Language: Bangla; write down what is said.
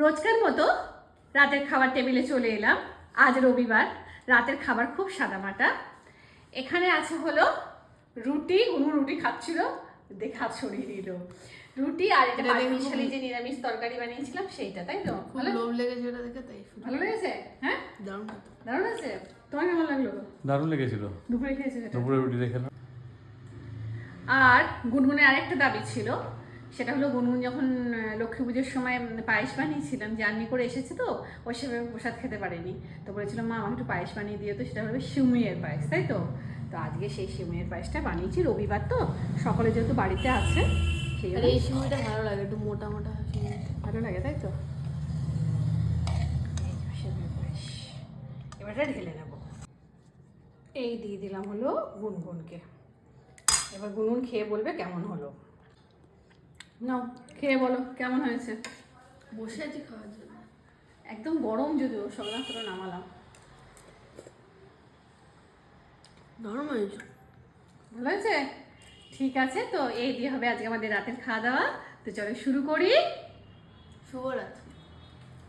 রোজকার মতো রাতের খাবার টেবিলে চলে এলাম। আজ রবিবার, রাতের খাবার খুব সাদামাটা। এখানে আছে হলো রুটি, রুটি খাচ্ছিল, দেখে হাত সরিয়ে দিল। রুটি আর এটা পাঁচমিশালি যে নিরামিষ তরকারি বানিয়েছিলাম সেইটা, তাই তো? ভালো লোভ লেগেছে ওটা দেখে, তাই ভালো লেগেছে? হ্যাঁ, দারুণ। দারুণ আছে। তোমার কেমন লাগলো? দারুণ লেগেছিল। দুপুরে খেয়েছে? দুপুরে রুটি দেখে না। আর গুনগুনের আরেকটা দাবি ছিল, সেটা হলো গুনগুন যখন লক্ষ্মী পুজোর সময় পায়েস বানিয়েছিলাম, জার্নি করে এসেছে তো ও সেভাবে প্রসাদ খেতে পারেনি, তো বলেছিল মা আমাকে একটু পায়েস বানিয়ে দিয়ে, তো সেটা হলো সিউমিয়ের পায়েস, তাই তো? তো আজকে সেই সিউমিয়ের পায়েসটা বানিয়েছি। রবিবার তো সকলে যেহেতু বাড়িতে আছে, সেই আর এই সিমুইটা ভালো লাগে, একটু মোটা মোটা সিমুই ভালো লাগে, তাই তো? সিউমিয়ের পায়েস এবারটা ঢেলে নেব। এই দিয়ে দিলাম হলো গুনগুনকে। এবার গুনগুন খেয়ে বলবে কেমন হলো। নাও খেয়ে বলো কেমন হয়েছে। বসে আছি খাওয়ার জন্য। একদম গরম, যদিও সবমাত্র নামালাম। নরম হয়েছে, ভালো হয়েছে? ঠিক আছে, তো এই দিয়ে হবে আজকে আমাদের রাতের খাওয়া দাওয়া। তো চলো শুরু করি। শুভরাত্রি।